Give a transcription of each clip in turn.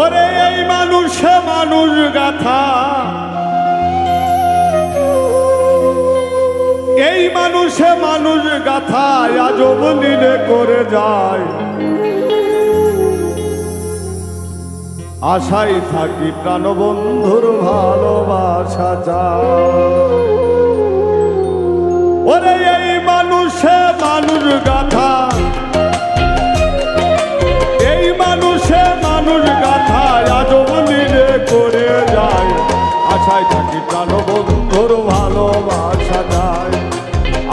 ওরে এই মানুষে মানুষ গাথা, এই মানুষে মানুষ গাথা আজব নীলে করে যায়। আশাই থাকি প্রাণবন্ধুর ভালোবাসা চায়। ওরে এই মানুষে মানুষ গাথা, এই মানুষে মানুষ গাথা আজব নীলে করে যায়। আশায় থাকি প্রাণবন্ধুর ভালোবাসা যায়।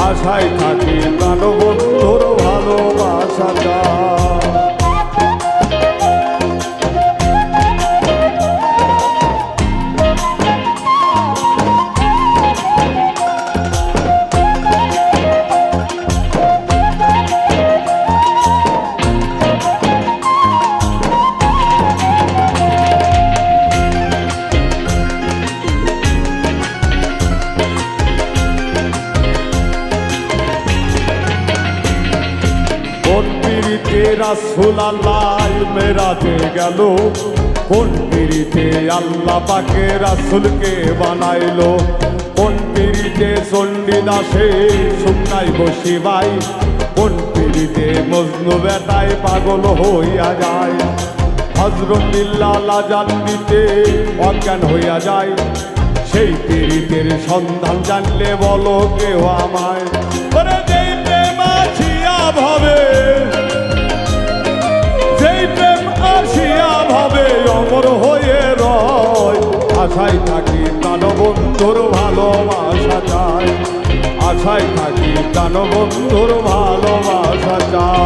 আশায় থাকি প্রাণবন্ধুর ভালোবাসা যায়। রাসূল আল্লাহ মেরাজে গেল, কোন পিরিতে আল্লাহ পাকে রাসূলকে বানাইলো। কোন পিরিতে চণ্ডীদাসে শুকনাই বসিবাই, কোন পিরিতে মজনু বেটায় পাগল হইয়া যায়। হযরত বিল্লাল আযান দিতে অজ্ঞান হইয়া যায়। সেই পিরিতের সন্ধান জানলে বলো কেউ আমায়। ওরে যেই প্রেম আসিয়া ভাবে, যেই প্রেম আসিয়া ভাবে অমর হয়ে রয়। আশায় থাকি প্রাণবন্ধুর ভালোবাসা চাই। আশায় থাকি প্রাণবন্ধুর ভালোবাসা চাই।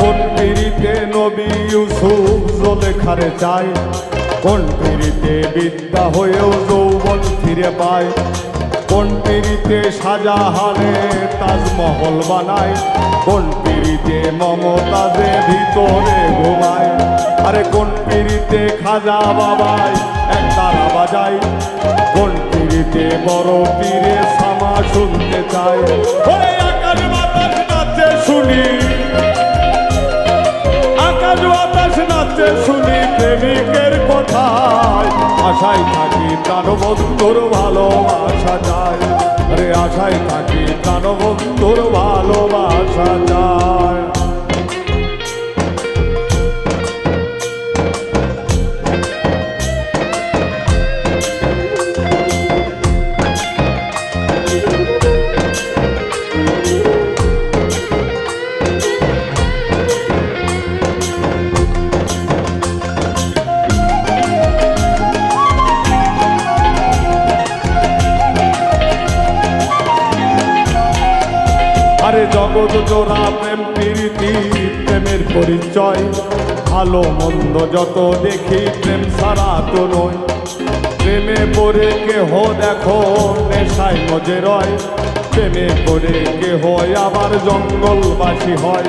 কোন পিরিতে নবী ইউসুফ জুলেখারে চায়, কোন পিরিতে বিদ্যা হয়েও যৌবন ফিরে পায়। কোন পিরিতে শাহজাহানে তাজমহল বানায়, কোন পিরিতে মমতাজে ভিতরে ঘুমায়। আরে কোন পিরিতে খাজা বাবাই এক তারা বাজায়, কোন পিরিতে বড় পীরে সামা শুনতে চায়। ওরে আকাশ বাতাস নাচে শুনি, আকাশ বাতাস নাচে শুনি প্রেমিকের কথায়। আশায় থাকি প্রাণবন্ধুর ভালোবাসা যায়। আরে আশায় থাকি প্রাণবন্ধুর ভালোবাসা যায়। আরে জগৎ জোড়া প্রেম প্রীতি প্রেমের পরিচয়। ভালো মন্দ যত দেখি প্রেম ছাড়া তো নয়। প্রেমে পড়ে কেহ দেখো নেশায় মজে রয়। প্রেমে পড়ে কেহ আবার জঙ্গলবাসী হয়।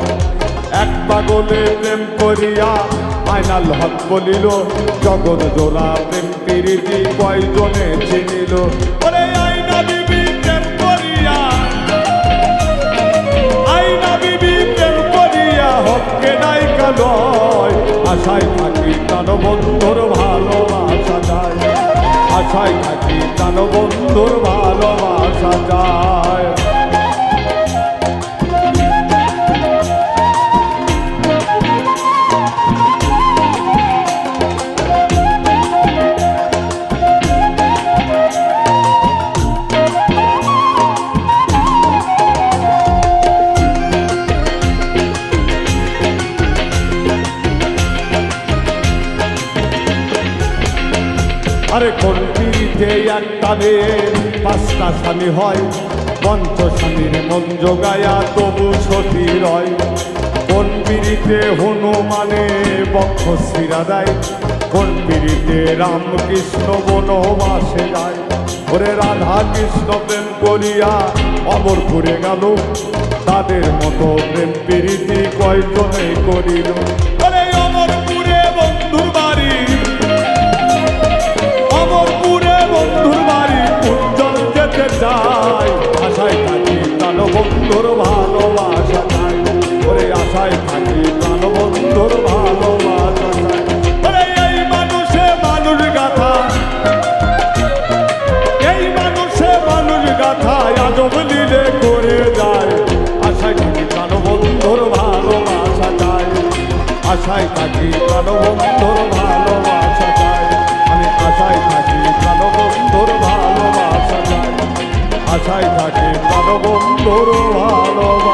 এক পাগলে প্রেম করিয়া আইনাল হক বলিল, জগৎ জোড়া প্রেম প্রীতি কয়জনে চিনিল। ওরে আইনা বিবি প্রেম করিয়া, আইনা বিবি প্রেম করিয়া হককে নাইকা লয়। আশায় থাকি প্রাণবন্ধুর ভালোবাসা যায়। আশায় থাকি প্রাণবন্ধুর ভালোবাসা যায়। আরে কোন পীড়িত পিড়িতে একটা মেয়ে পাঁচটা স্বামী হয়, পঞ্চস্বামীর মন জোগায়া তবু সতী রয়। কোন পিড়িতে হনুমানে বক্ষ শিরা দেয়, কোন পিড়িতে রামকৃষ্ণ বনবাসে যায়। ওরে রাধা কৃষ্ণ প্রেম করিয়া অমরপুরে গেল, তাদের মতো প্রেম প্রীতি কয়জনে করিল। ওরে অমরপুরে বন্ধুর বাড়ি, অমরপুরে বন্ধুর বাড়ি, উজ্জ্বল যেতে চাই, আশায় থাকি প্রাণ বন্ধুর ভালোবাসা চাই। ওরে আশায় থাকি প্রাণ বন্ধুর ভালোবাসা চাই। ওরে এই মানুষে মানুষ গাথা, এই মানুষে মানুষ গাথা আজব লীলে করে যায়। আশায় থাকি প্রাণ বন্ধুর ভালোবাসা চাই, আশায় থাকি প্রাণ বন্ধুর ভালোবাসা চাই। আমি আশায় থাকি প্রাণ বন্ধুর ভালোবাসা চাই, আশায় থাকি প্রাণ বন্ধুর ভালোবাসা।